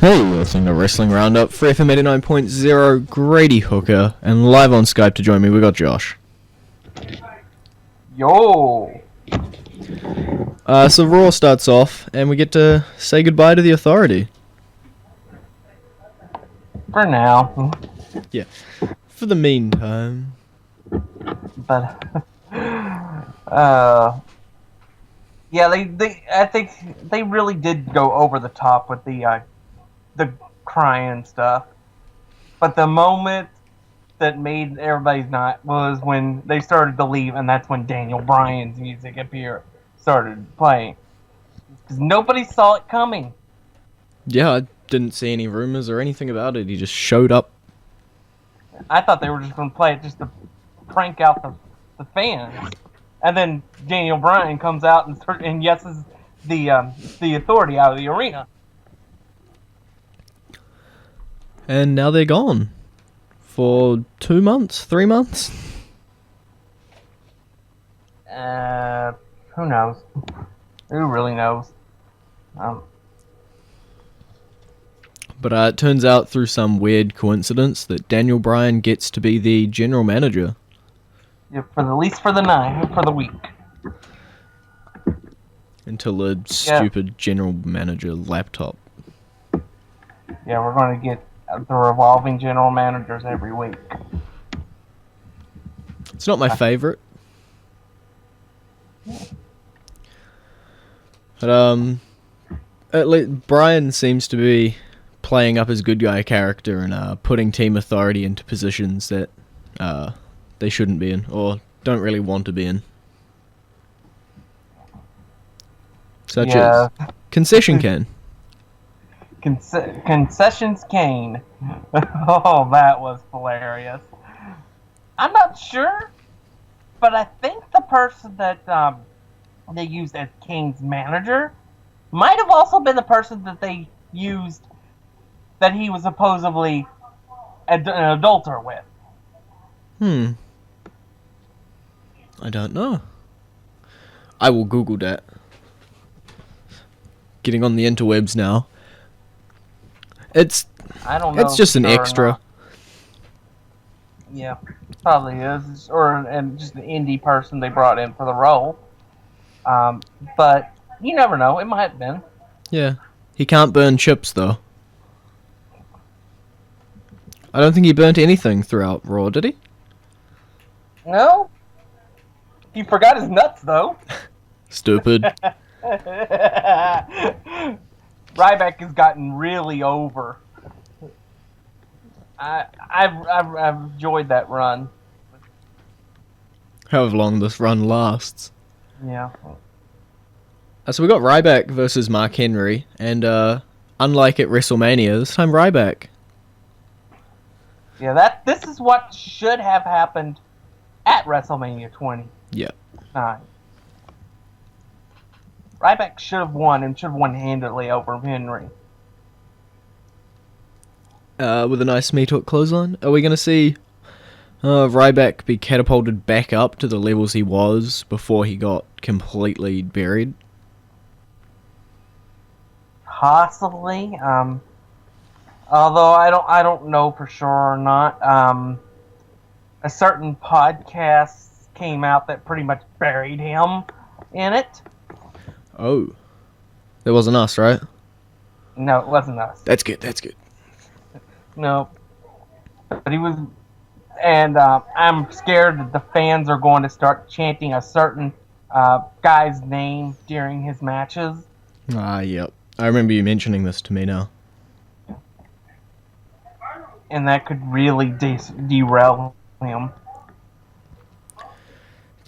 Hey, you're listening to Wrestling Roundup, FreeFM 89.0, Grady Hooker, and live on Skype to join me, we got Josh. Yo! So Raw starts off, and we get to say goodbye to the Authority. For now. Yeah. For the meantime. But, yeah, I think they really did go over the top with the crying stuff. But the moment that made everybody's night was when they started to leave, and that's when Daniel Bryan's music started playing. Because nobody saw it coming. Yeah, I didn't see any rumors or anything about it, he just showed up. I thought they were just going to play it just to prank out the fans. And then Daniel Bryan comes out and yeses the Authority out of the arena. And now they're gone. For 2 months? 3 months? Who knows? Who really knows? But it turns out through some weird coincidence that Daniel Bryan gets to be the general manager. Yeah, for the week. Until a stupid general manager laptop. Yeah, we're going to get the revolving general managers every week. It's not my favorite. But at least Bryan seems to be playing up his good guy character and putting Team Authority into positions that they shouldn't be in or don't really want to be in. Such as Concession Can. Concessions Kane. Oh, that was hilarious. I'm not sure, but I think the person that they used as Kane's manager might have also been the person that they used that he was supposedly an adulterer with. I don't know. I will Google that. Getting on the interwebs now. I don't know. It's just an extra. Yeah, probably is, and just an indie person they brought in for the role. But you never know. It might have been. Yeah, he can't burn chips though. I don't think he burnt anything throughout Raw, did he? No. He forgot his nuts though. Stupid. Ryback has gotten really over. I've enjoyed that run. However long this run lasts. Yeah. So we got Ryback versus Mark Henry, and unlike at WrestleMania, this time Ryback. Yeah, this is what should have happened at WrestleMania 20. Yeah. Ryback should have won and should have won handily over Henry. With a nice meat hook clothesline. Are we going to see Ryback be catapulted back up to the levels he was before he got completely buried? Possibly. Although I don't know for sure or not. A certain podcast came out that pretty much buried him in it. Oh. That wasn't us, right? No, it wasn't us. That's good. No. But he was... And I'm scared that the fans are going to start chanting a certain guy's name during his matches. Yep. I remember you mentioning this to me now. And that could really derail him.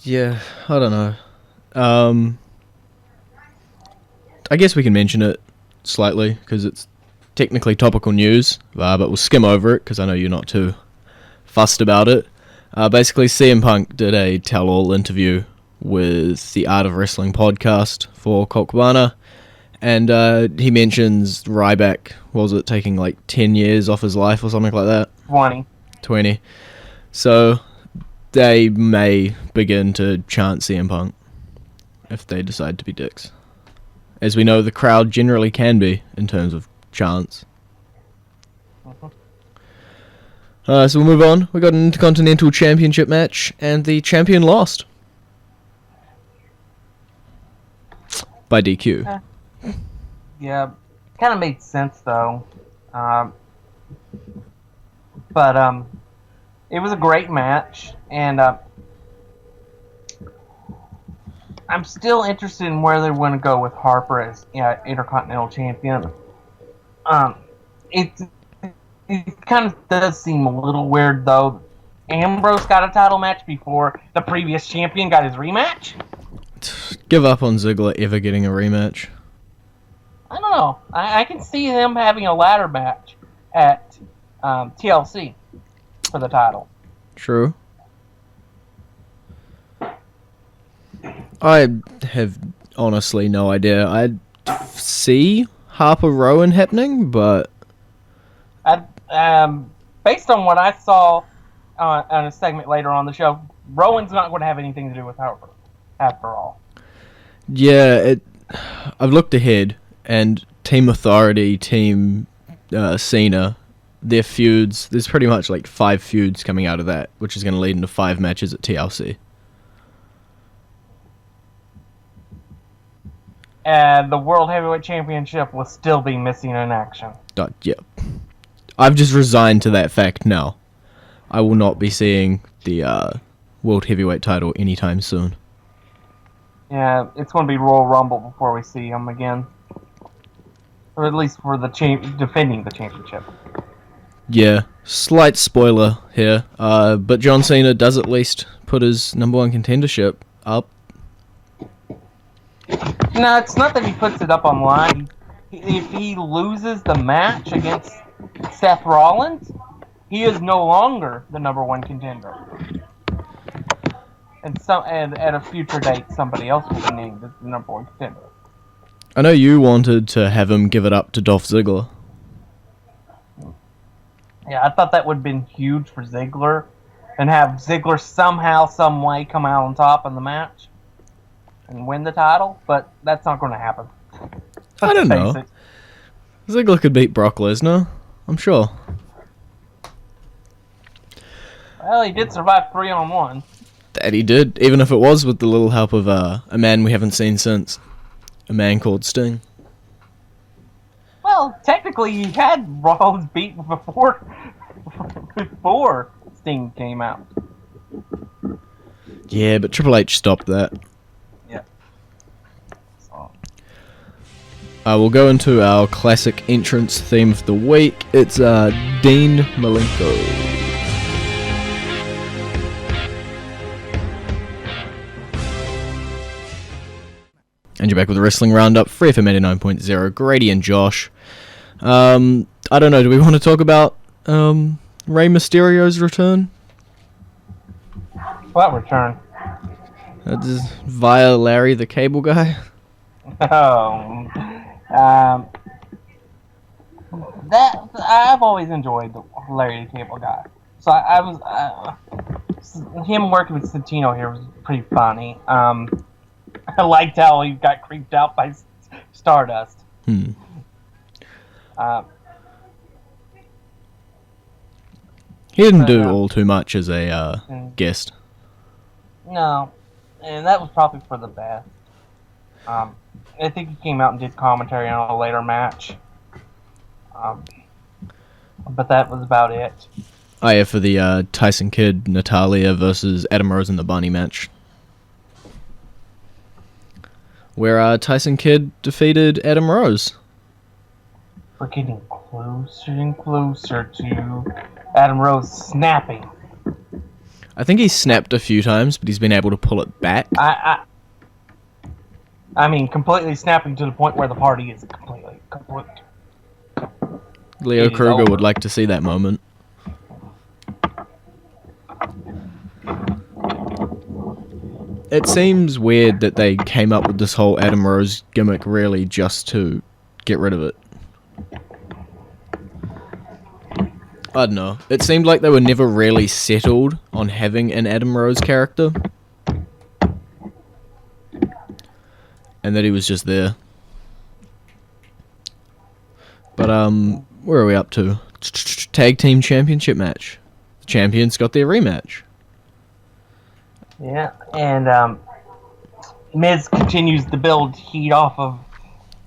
Yeah, I don't know. I guess we can mention it slightly, because it's technically topical news, but we'll skim over it, because I know you're not too fussed about it. Basically, CM Punk did a tell-all interview with the Art of Wrestling podcast for Colt Cabana, and he mentions Ryback, what was it, taking like 10 years off his life or something like that? 20. So they may begin to chant CM Punk if they decide to be dicks. As we know, the crowd generally can be in terms of chants. So we'll move on. We got an Intercontinental Championship match, and the champion lost by DQ. Yeah, kind of made sense though. But it was a great match, and I'm still interested in where they want to go with Harper as Intercontinental Champion. It kind of does seem a little weird though. Ambrose got a title match before the previous champion got his rematch. Give up on Ziggler ever getting a rematch. I don't know. I can see him having a ladder match at TLC for the title. True. I have honestly no idea. I see Harper Rowan happening, but based on what I saw on a segment later on the show, Rowan's not going to have anything to do with Harper, after all. yeah, I've looked ahead, and Team Authority, Team Cena, their feuds, there's pretty much like 5 feuds coming out of that, which is going to lead into 5 matches at TLC. And the World Heavyweight Championship will still be missing in action. Yeah. I've just resigned to that fact now. I will not be seeing the World Heavyweight title anytime soon. Yeah, it's going to be Royal Rumble before we see him again. Or at least for the defending the championship. Yeah, slight spoiler here, but John Cena does at least put his number 1 contendership up. No, it's not that he puts it up online. If he loses the match against Seth Rollins, he is no longer the number 1 contender. And at a future date, somebody else will be named as the number 1 contender. I know you wanted to have him give it up to Dolph Ziggler. Yeah, I thought that would have been huge for Ziggler, and have Ziggler somehow, some way come out on top in the match and win the title, but that's not going to happen. I don't know. Ziggler could beat Brock Lesnar, I'm sure. Well, he did survive 3-on-1. That he did, even if it was with the little help of a man we haven't seen since. A man called Sting. Well, technically, he had Rollins beat before Sting came out. Yeah, but Triple H stopped that. Yeah. So. We'll go into our classic entrance theme of the week. It's Dean Malenko. And you're back with the Wrestling Roundup, FreeFM 89.0, Grady and Josh. I don't know, do we want to talk about Rey Mysterio's return? What return? Via Larry the Cable Guy? Oh. That I've always enjoyed the Larry the Cable Guy. So I was him working with Santino here was pretty funny. I liked how he got creeped out by Stardust. He didn't do all too much as a guest. No, and that was probably for the best. I think he came out and did commentary on a later match. But that was about it. Oh yeah, for the Tyson Kidd, Natalia versus Adam Rose in the Bunny match. Where Tyson Kidd defeated Adam Rose. We're getting closer and closer to Adam Rose snapping. I think he's snapped a few times, but he's been able to pull it back. I mean, completely snapping to the point where the party is completely kaput. Leo Kruger would like to see that moment. It seems weird that they came up with this whole Adam Rose gimmick really just to get rid of it. I don't know. It seemed like they were never really settled on having an Adam Rose character. And that he was just there. But, where are we up to? tag team championship match. The champions got their rematch. Yeah, and Miz continues to build heat off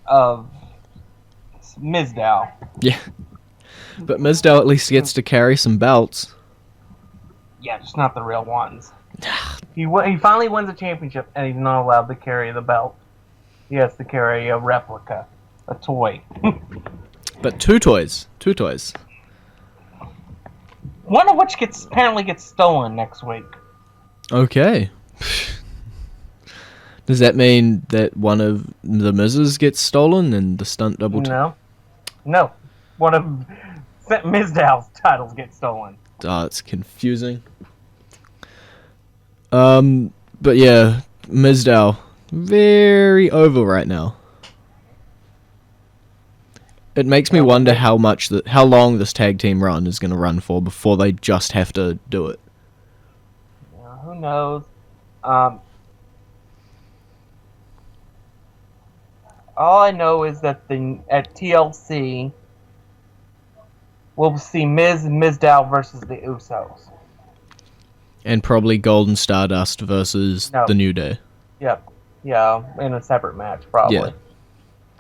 of Mizdow. Yeah. But Mizdow at least gets to carry some belts. Yeah, just not the real ones. He finally wins a championship, and he's not allowed to carry the belt. He has to carry a replica, a toy. But two toys. One of which apparently gets stolen next week. Okay. Does that mean that one of the Miz's gets stolen and the stunt double? No. One of Mizdow's titles gets stolen. It's confusing. But yeah, Mizdow, very over right now. It makes me wonder how long this tag team run is going to run for before they just have to do it. Yeah, who knows? All I know is that at TLC, we'll see Miz and Mizdow versus the Usos. And probably Golden Stardust versus the New Day. Yep. Yeah, in a separate match, probably.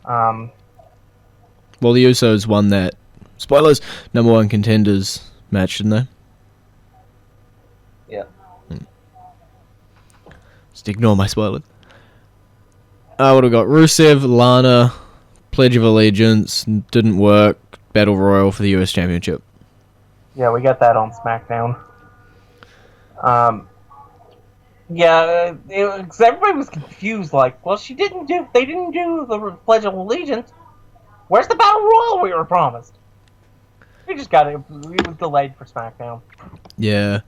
Yeah. Well, the Usos won that, spoilers, number one contenders match, didn't they? Yeah. Just ignore my spoilers. What have we got? Rusev, Lana, Pledge of Allegiance, didn't work, Battle Royal for the US Championship. Yeah, we got that on SmackDown. Everybody was confused, like, well, they didn't do the Pledge of Allegiance. Where's the Battle Royal we were promised? We just got it. It was delayed for SmackDown. Yeah.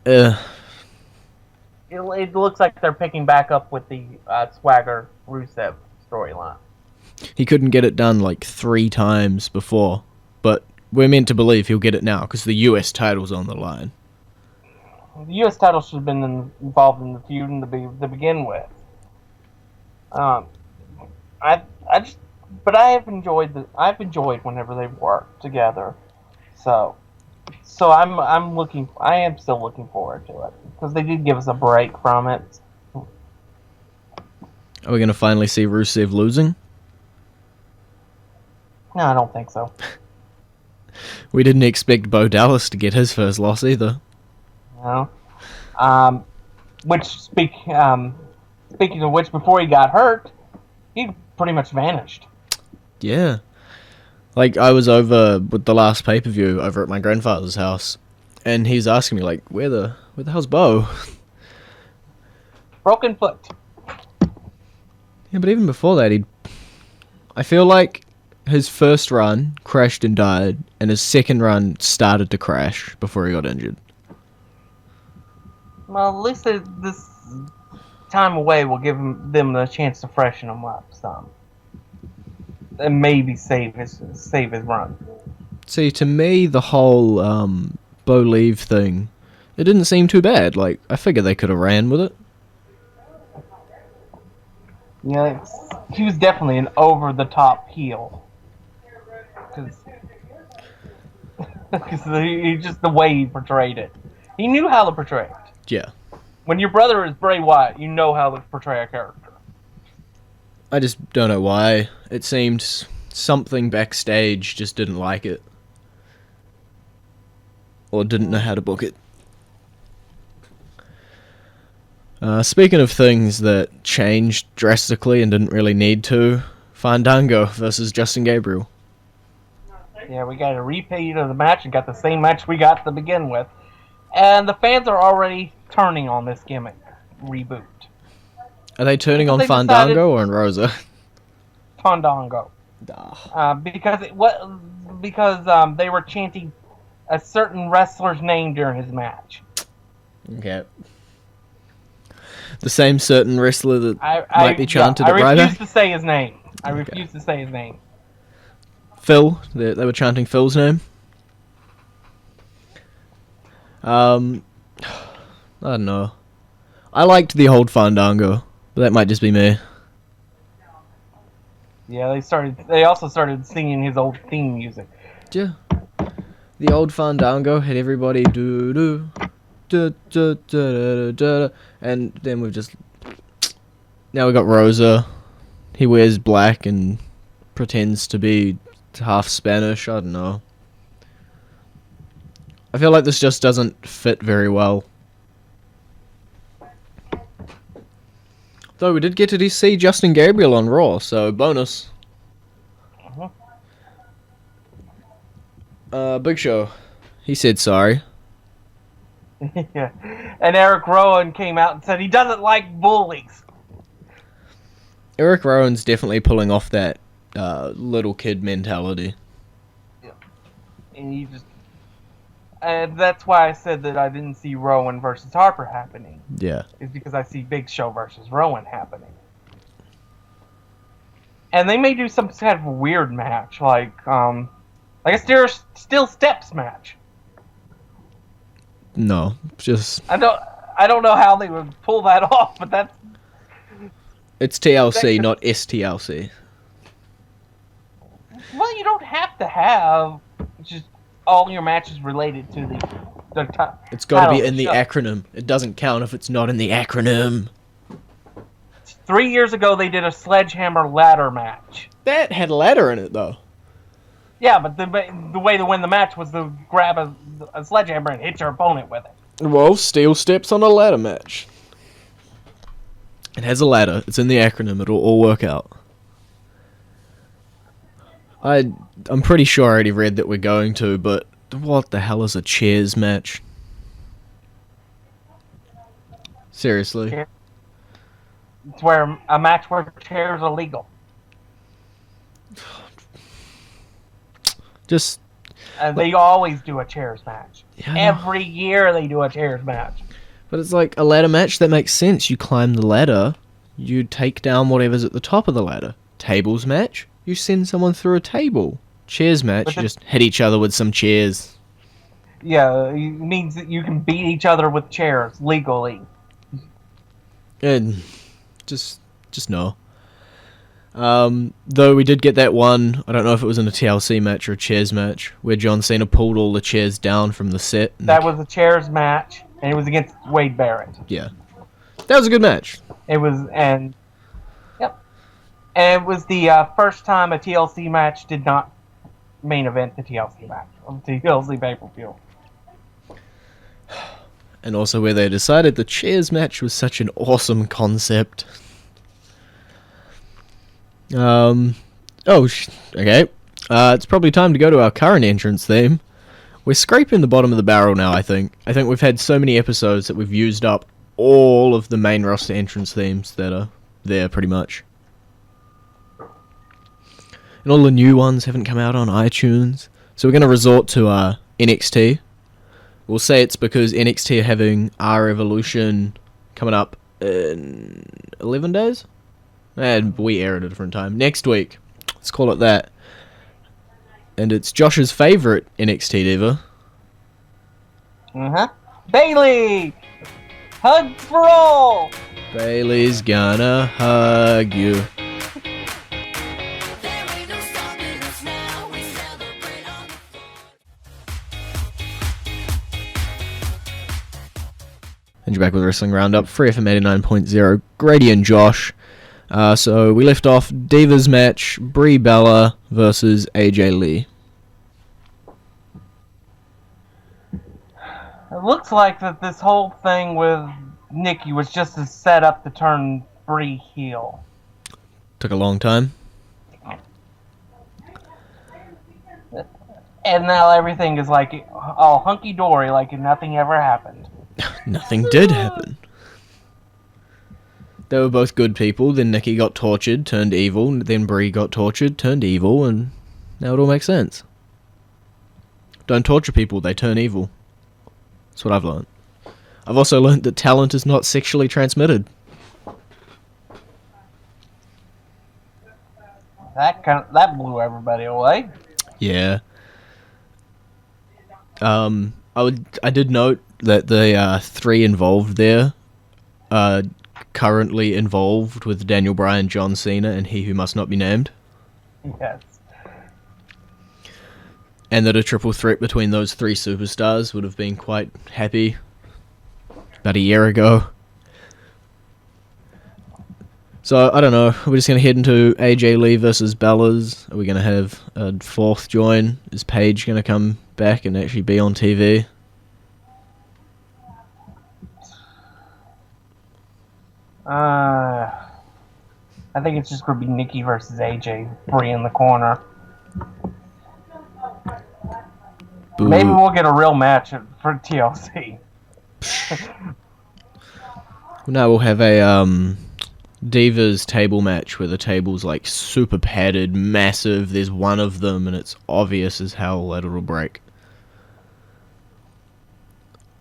It looks like they're picking back up with the Swagger Rusev storyline. He couldn't get it done like 3 times before, but we're meant to believe he'll get it now because the US title's on the line. The U.S. title should have been involved in the feud to begin with. I've enjoyed whenever they've worked together. So I am still looking forward to it because they did give us a break from it. Are we going to finally see Rusev losing? No, I don't think so. We didn't expect Bo Dallas to get his first loss either. No. Speaking of which, before he got hurt, he pretty much vanished. Yeah. Like, I was over with the last pay-per-view over at my grandfather's house, and he's asking me, like, where the hell's Bo? Broken foot. Yeah, but even before that, I feel like his first run crashed and died, and his second run started to crash before he got injured. Well, at least this time away will give them the chance to freshen him up some, and maybe save his run. See, to me, the whole Bo leave thing, it didn't seem too bad. Like, I figured they could have ran with it. Yeah, he was definitely an over-the-top heel. Because just the way he portrayed it. He knew how to portray it. Yeah. When your brother is Bray Wyatt, you know how to portray a character. I just don't know why. It seemed something backstage just didn't like it. Or didn't know how to book it. Speaking of things that changed drastically and didn't really need to, Fandango versus Justin Gabriel. Yeah, we got a repeat of the match and got the same match we got to begin with. And the fans are already turning on this gimmick reboot. Are they turning on Fandango or on Rosa? Fandango. Because they were chanting a certain wrestler's name during his match. Okay. The same certain wrestler that might be chanted at Ryback? I refuse to say his name. I refuse to say his name. Phil. They were chanting Phil's name. I don't know. I liked the old Fandango, but that might just be me. Yeah, they also started singing his old theme music. Yeah. The old Fandango had everybody do do do do do do, and then we've just now we got Rosa. He wears black and pretends to be half Spanish. I don't know. I feel like this just doesn't fit very well. Though we did get to see Justin Gabriel on Raw, so bonus. Big Show. He said sorry. Yeah. And Eric Rowan came out and said he doesn't like bullies. Eric Rowan's definitely pulling off that little kid mentality. Yeah. And he just... And that's why I said that I didn't see Rowan versus Harper happening. Yeah. Is because I see Big Show versus Rowan happening. And they may do some kind of weird match, like a still steps match. No, just... I don't know how they would pull that off, but that's... It's TLC, not STLC. Well, you don't have to have just all your matches related to the It's got to be in the acronym. It doesn't count if it's not in the acronym. 3 years ago, they did a sledgehammer ladder match. That had a ladder in it, though. Yeah, but the way to win the match was to grab a sledgehammer and hit your opponent with it. Well, steel steps on a ladder match. It has a ladder. It's in the acronym. It'll all work out. I'm pretty sure I already read that we're going to, but what the hell is a chairs match? Seriously. It's where a match where chairs are legal. Just... they always do a chairs match. Yeah, Every year they do a chairs match. But it's like a ladder match that makes sense. You climb the ladder, you take down whatever's at the top of the ladder. Tables match, you send someone through a table. Chairs match, you just hit each other with some chairs. Yeah, it means that you can beat each other with chairs legally. And just no. Though we did get that one, I don't know if it was in a TLC match or a chairs match, where John Cena pulled all the chairs down from the set. That was a chairs match, and it was against Wade Barrett. Yeah. That was a good match. It was, and it was the first time a TLC match did not main event the TLC match, or the TLC pay-per-view. And also where they decided the chairs match was such an awesome concept. Okay. It's probably time to go to our current entrance theme. We're scraping the bottom of the barrel now, I think. I think we've had so many episodes that we've used up all of the main roster entrance themes that are there, pretty much. And all the new ones haven't come out on iTunes. So we're going to resort to NXT. We'll say it's because NXT are having our Evolution coming up in 11 days? And we air at a different time. Next week. Let's call it that. And it's Josh's favourite NXT diva. Bayley! Hugs for all! Bayley's gonna hug you. And you're back with Wrestling Roundup, FreeFM 89.0, Grady and Josh. So we left off Divas match, Brie Bella versus AJ Lee. It looks like that this whole thing with Nikki was just a setup to turn Brie heel. Took a long time. And now everything is like all hunky-dory, like nothing ever happened. Nothing did happen. They were both good people, then Nikki got tortured, turned evil, then Brie got tortured, turned evil, and now it all makes sense. Don't torture people, they turn evil. That's what I've learned. I've also learned that talent is not sexually transmitted. That blew everybody away. Yeah. I did note that the three involved there are currently involved with Daniel Bryan, John Cena, and He Who Must Not Be Named. Yes. and that a triple threat between those three superstars would have been quite happy about a year ago. So, I don't know. We're just going to head into AJ Lee versus Bellas. Are we going to have a fourth join? Is Paige going to come back and actually be on TV? I think it's just going to be Nikki versus AJ, three in the corner. Boo. Maybe we'll get a real match for TLC. Now we'll have a Divas table match where the table's like super padded, massive. There's one of them and it's obvious as hell that it'll break.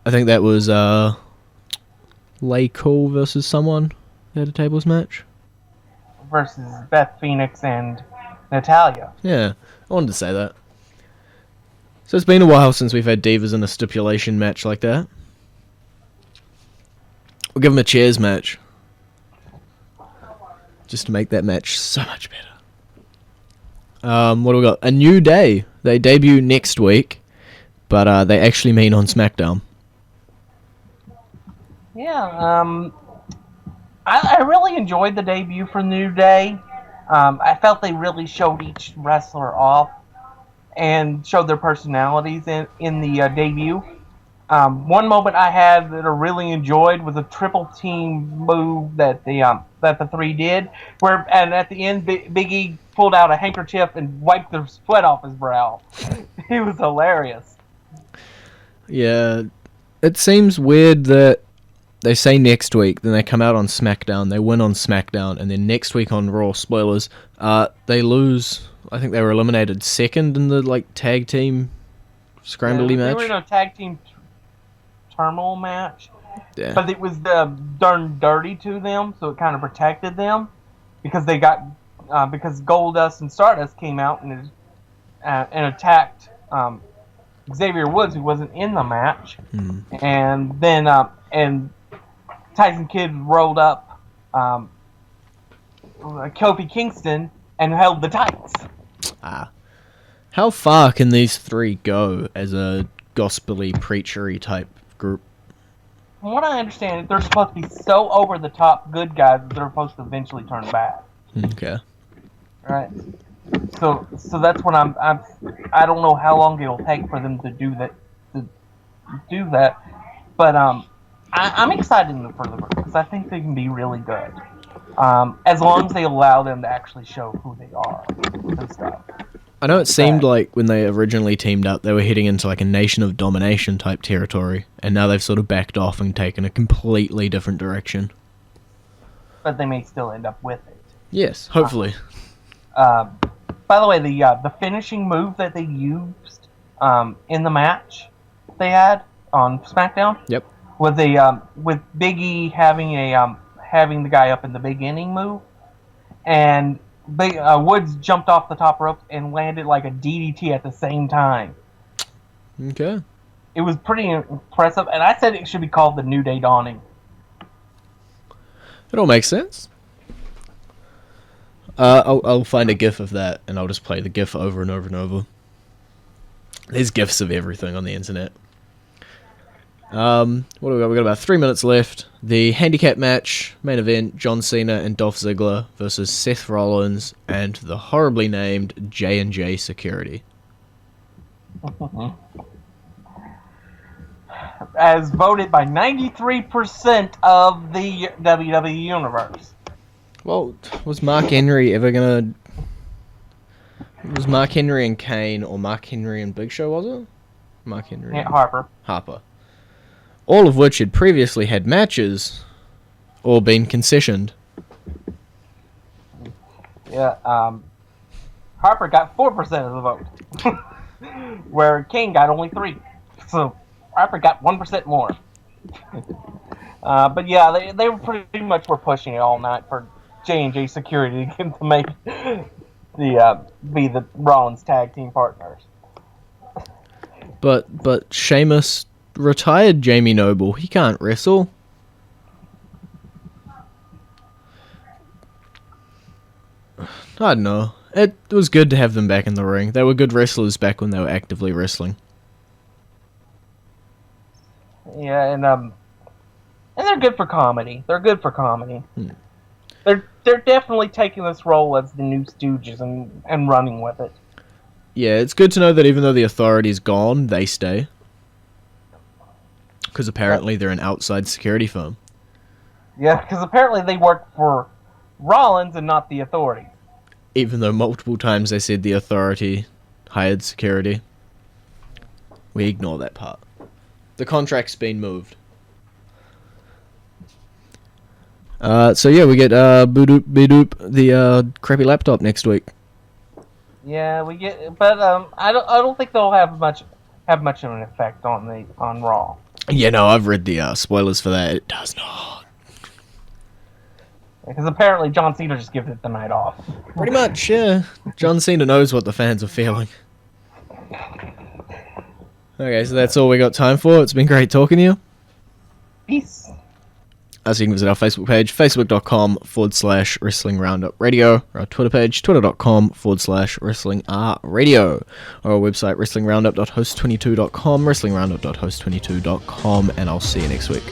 I think that was Lay Cool versus someone. They had a tables match. Versus Beth Phoenix and Natalya. Yeah, I wanted to say that. So it's been a while since we've had Divas in a stipulation match like that. We'll give them a chairs match. Just to make that match so much better. What do we got? A New Day. They debut next week, but they actually mean on SmackDown. Yeah, I really enjoyed the debut for New Day. I felt they really showed each wrestler off and showed their personalities in the debut. One moment I had that I really enjoyed was a triple team move that the three did, and at the end Big E pulled out a handkerchief and wiped the sweat off his brow. It was hilarious. Yeah, it seems weird that they say next week, then they come out on SmackDown, they win on SmackDown, and then next week on Raw, spoilers, they lose. I think they were eliminated second in the tag team scrambly match. They were in a tag team terminal match, yeah. But it was done dirty to them, so it kind of protected them because they got because Goldust and Stardust came out and attacked Xavier Woods, who wasn't in the match, and then and Tyson Kidd rolled up Kofi Kingston and held the tights. How far can these three go as a gospel-y, preachery type group? From what I understand, they're supposed to be so over the top good guys that they're supposed to eventually turn bad. Okay. Right. So that's what I don't know how long it'll take for them to do that, but I'm excited for the group because I think they can be really good. As long as they allow them to actually show who they are and stuff. I know it seemed like when they originally teamed up, they were heading into a Nation of Domination type territory, and now they've sort of backed off and taken a completely different direction. But they may still end up with it. Yes, hopefully. By the way, the finishing move that they used in the match they had on SmackDown. Yep. With Big E having the guy up in the beginning move, and Woods jumped off the top rope and landed like a DDT at the same time. Okay. It was pretty impressive, and I said it should be called the New Day Dawning. It all makes sense. I'll find a GIF of that, and I'll just play the GIF over and over and over. There's GIFs of everything on the internet. What do we got? We got about 3 minutes left. The handicap match, main event, John Cena and Dolph Ziggler versus Seth Rollins and the horribly named J&J Security. As voted by 93% of the WWE Universe. Well, was Mark Henry ever gonna... Was Mark Henry and Kane, or Mark Henry and Big Show, was it? Mark Henry. Yeah, Harper. All of which had previously had matches or been concessioned. Yeah, Harper got 4% of the vote, where Kane got only 3%. So Harper got 1% more. But yeah, they were pretty much were pushing it all night for J&J Security to get to make be the Rollins tag team partners. But Sheamus retired Jamie Noble. He can't wrestle. I don't know. It was good to have them back in the ring. They were good wrestlers back when they were actively wrestling. Yeah, and they're good for comedy. They're good for comedy. They're definitely taking this role as the new Stooges and running with it. Yeah, it's good to know that even though the Authority's gone, they stay. Because apparently they're an outside security firm. Yeah, because apparently they work for Rollins and not the Authority. Even though multiple times they said the Authority hired security. We ignore that part. The contract's been moved. So yeah, we get Boodoop Bedoop, the crappy laptop next week. Yeah, we get, but I don't think they'll have much of an effect on Raw. Yeah, no, I've read the spoilers for that. It does not. Because apparently John Cena just gives it the night off. Pretty much, yeah. John Cena knows what the fans are feeling. Okay, so that's all we got time for. It's been great talking to you. Peace. So you can visit our Facebook page, facebook.com/Wrestling Roundup Radio, or our Twitter page, twitter.com/Wrestling Radio, or our website, wrestlingroundup.host22.com, wrestlingroundup.host22.com, and I'll see you next week.